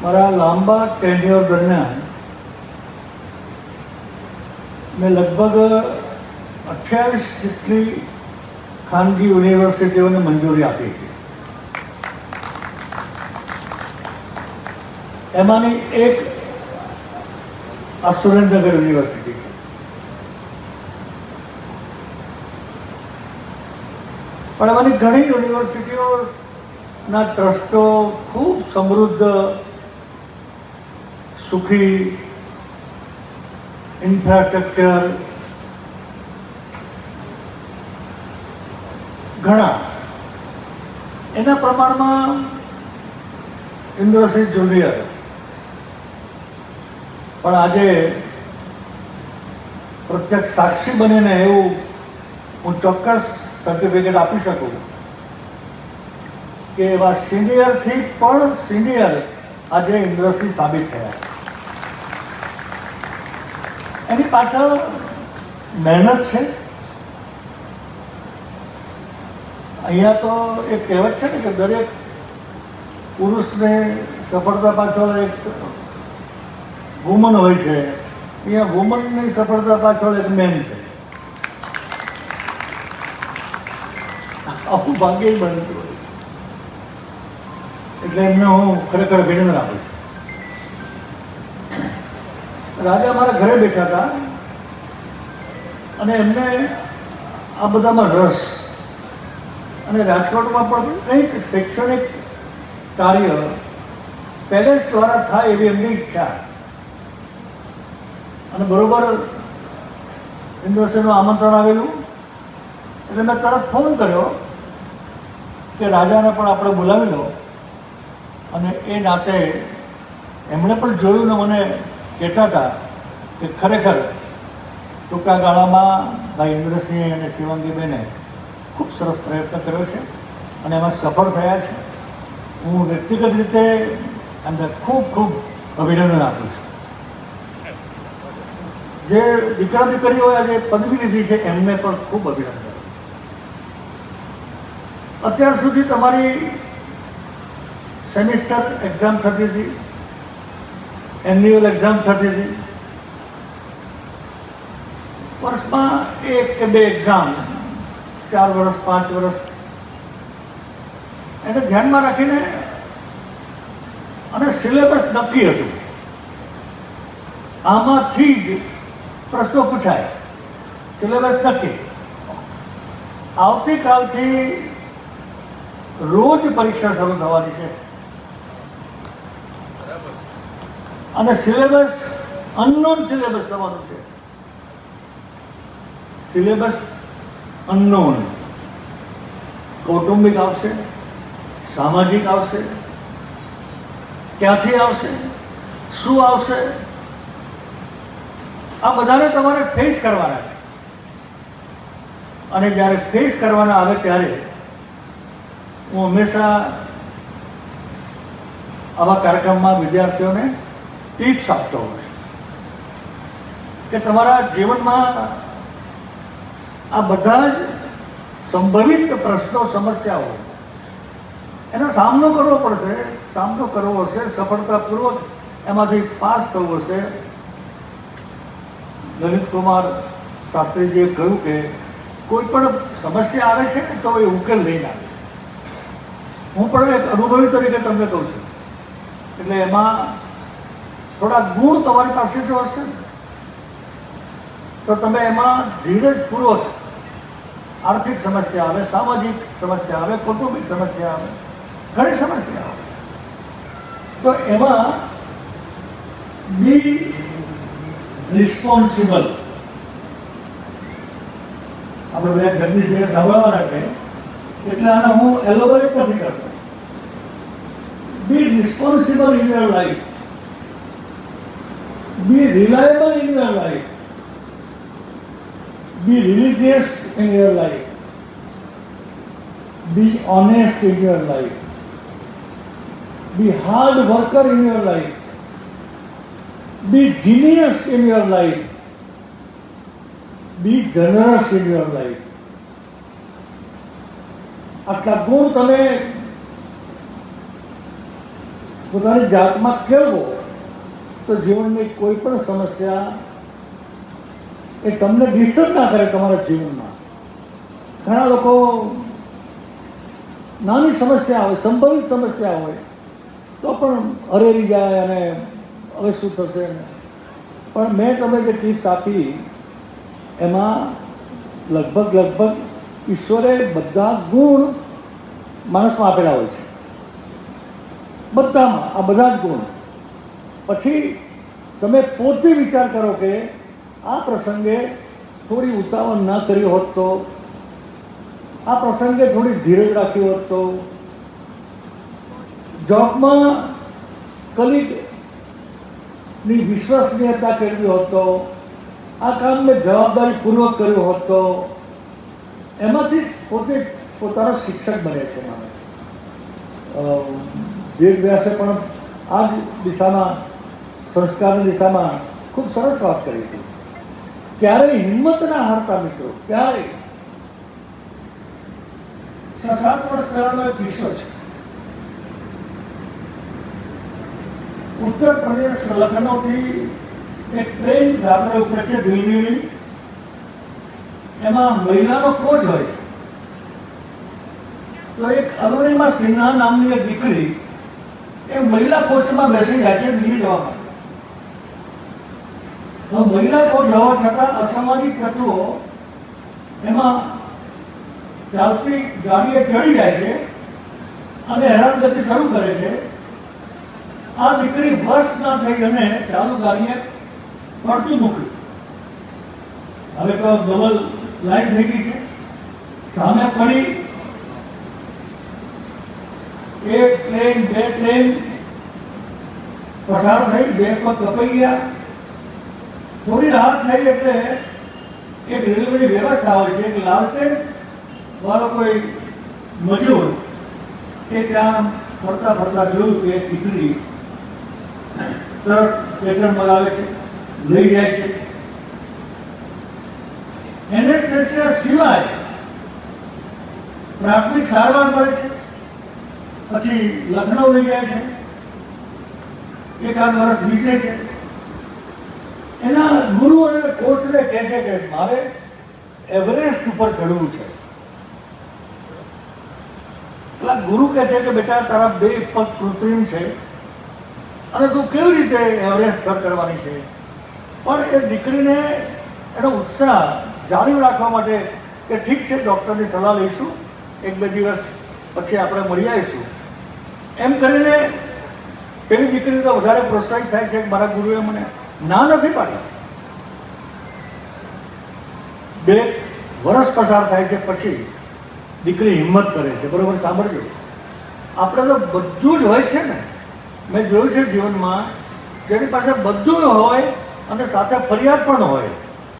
મારા લાંબા ટેન્યુઅર દરમિયાન મેં લગભગ 28 જેટલી ખાનગી યુનિવર્સિટીઓને મંજૂરી આપી હતી. એમાંની એક આ સુરેન્દ્રનગર યુનિવર્સિટી. પણ એમાંની ઘણી યુનિવર્સિટીઓના ટ્રસ્ટો ખૂબ સમૃદ્ધ, સુખી, ઇન્ફ્રાસ્ટ્રક્ચર ઘણા એના પ્રમાણમાં યુનિવર્સિટી જુનિયર. પણ આજે પ્રત્યક્ષ સાક્ષી બનીને એવું હું ચોક્કસ સર્ટિફિકેટ આપી શકું કે એવા સિનિયરથી પણ સિનિયર આજે યુનિવર્સિટી સાબિત થયા. એની પાછળ મહેનત છે. અહીંયા તો એક કહેવત છે ને કે દરેક પુરુષને સફળતા પાછળ એક વુમન હોય છે. અહીંયા વુમનની સફળતા પાછળ એક મેન છે. આવું ભાગ્ય બનતું હોય એટલે એમને હું ખરેખર અભિનંદન આપું છું. રાજા મારા ઘરે બેઠા હતા અને એમને આ બધામાં રસ, અને રાજકોટમાં પણ કંઈક શૈક્ષણિક કાર્ય પેલેસ દ્વારા થાય એવી એમની ઈચ્છા. અને બરોબર યુનિવર્સિટીનું આમંત્રણ આવેલું એટલે મેં તરત ફોન કર્યો કે રાજાને પણ આપણે બોલાવી લો. અને એ નાતે એમણે પણ જોયું ને મને કહેતા હતા કે ખરેખર ટૂંકા ગાળામાં ભાઈ ઇન્દ્રસિંહ અને શિવાંગીબેને ખૂબ સરસ પ્રયત્ન કર્યો છે અને એમાં સફળ થયા છે. હું વ્યક્તિગત રીતે એમને ખૂબ ખૂબ અભિનંદન આપું છું. જે દીકરા દીકરીઓએ આજે પદવી લીધી છે એમને પણ ખૂબ અભિનંદન. અત્યાર સુધી તમારી સેમિસ્ટર એક્ઝામ થતી હતી, એન્યુઅલ એક્ઝામ થતી હતી. વર્ષમાં 1 કે 2 એક્ઝામ, 4 વર્ષ 5 વર્ષ એને ધ્યાનમાં રાખીને અને સિલેબસ નક્કી હતું. આમાંથી જ પ્રશ્નો પૂછાય, સિલેબસ નક્કી. આવતીકાલથી રોજ પરીક્ષા શરૂ થવાની છે અને સિલેબસ અનનોન સિલેબસ થવાનું છે. Syllabus unknown. કૌટુંબિક આવશે, સામાજિક આવશે, ક્યાંથી આવશે, શું આવશે, આ બધાને તમારે ફેસ કરવાના છે. અને જ્યારે ફેસ કરવાના આવે ત્યારે હું હંમેશા આવા કાર્યક્રમમાં વિદ્યાર્થીઓને ટિપ્સ આપતો હોઉં છું કે તમારા જીવનમાં આ બધા જ સંભવિત પ્રશ્નો, સમસ્યાઓ એનો સામનો કરવો પડશે. સામનો કરવો હશે, સફળતાપૂર્વક એમાંથી પાસ થવું હશે. લલિત કુમાર શાસ્ત્રીજીએ કહ્યું કે કોઈ પણ સમસ્યા આવે છે ને તો એ ઉકેલ લઈને આવે. હું પણ એક અનુભવી તરીકે તમને કહું છું. એટલે એમાં થોડા ગુણ તમારી પાસે જો હશે ને તો તમે એમાં ધીરજપૂર્વક આર્થિક સમસ્યા આવે, સામાજિક સમસ્યા આવે, કૌટુંબિક સમસ્યા આવે, ઘણી સમસ્યા આવે, તો એમાં બી રિસ્પોન્સિબલ. આપણે બધા જગદીશભાઈ સાંભળવાના છે એટલે આને હું એલોબરેટ નથી કરતો. Be responsible in your life, be reliable in your life, be religious in your life, be honest in your life, be hard worker in your life, be genius in your life, be generous in your life. આટલા ગુણ તમે પોતાની જાતમાં કેળવો તો જીવનની કોઈ પણ સમસ્યા એ તમને ડિસ્ટર્બ ના કરે તમારા જીવનમાં. ઘણા લોકો નાની સમસ્યા હોય, સંભવિત સમસ્યા હોય તો પણ હરેરી જાય અને હવે શું થશે. પણ મેં તમે જે ટિપ્સ આપી એમાં લગભગ ઈશ્વરે બધા ગુણ માણસમાં આપેલા હોય છે, બધામાં આ બધા જ ગુણ. પછી તમે પોતે વિચાર કરો કે આ પ્રસંગે થોડી ઉતાવળ ના કરી હોત તો, આ પ્રસંગે થોડી ધીરજ રાખી હોત તો, જોબમાં કલીગની વિશ્વસનીયતા કેળવી હોત તો, આ કામ મેં જવાબદારીપૂર્વક કર્યું હોત તો, એમાંથી પોતે પોતાનો શિક્ષક બને છે. વેદ વ્યાસે પણ આ જ દિશામાં, સંસ્કારની દિશામાં ખૂબ સરસ વાત કરી હતી. ક્યારેય હિંમત ના હારતા મિત્રો, ક્યારેય. 7 વર્ષ પહેલાનો એક કિસ્સો છે. ઉત્તર પ્રદેશ લખનૌથી એક ટ્રેન રાત્રે ઉપડે છે દિલ્હીની. એમાં મહિલાનો કોચ હોય છે. તો એક અરુણિમા સિન્હા નામની એક દીકરી એ મહિલા કોચમાં બેસી જાય છે દિલ્હી જવા માટે. તો મહિલા કોચ હોવા છતાં અસામાજિક તત્વો એમાં ચાલતી ગાડીએ ચડી જાય છે અને હેરાનગતિ શરૂ કરે છે. આ દીકરી બસ ના થઈ અને ચાલુ ગાડીએ પડતું મૂક્યું. હવે તો ડબલ લાઈન થઈ ગઈ છે, સામે પડી. એક ટ્રેન, 2 ટ્રેન પસાર થઈ, 2 પગ કપાઈ ગયા. થોડી રાહત થઈ એટલે એક રેલવેની વ્યવસ્થા હોય છે, એક લાલટેન વાળો કોઈ મજૂર એ ત્યાં ફરતા ફરતા જોયું કે એક દીકરી તરત પેટ્રોલ મગાવે છે, લઈ જાય છે. એનેસ્થેસિયા સિવાય પ્રાથમિક સારવાર મળે છે. પછી લખનઉ લઈ જાય છે. 1 વર્ષ વીતે છે. એના ગુરુ અને કોચને કહે છે કે મારે એવરેસ્ટ ઉપર ચડવું છે. પેલા ગુરુ કહે છે કે બેટા તારા 2 પગ કૃત્રિમ છે અને તું કેવી રીતે એવરેસ્ટ સર કરવાની છે. પણ એ દીકરીને એનો ઉત્સાહ જાળવી રાખવા માટે કે ઠીક છે, ડૉક્ટરની સલાહ લઈશું, 1-2 દિવસ પછી આપણે મળી આવીશું, એમ કરીને પેલી દીકરી તો વધારે પ્રોત્સાહિત થાય છે કે મારા ગુરુએ મને ના નથી પાડી. 2 વર્ષ પસાર થાય છે પછી દીકરી હિંમત કરે છે. બરોબર, સાંભળજો. આપણે તો બધું જ હોય છે ને. મેં જોયું છે જીવનમાં જેની પાસે બધું હોય અને સાથે ફરિયાદ પણ હોય.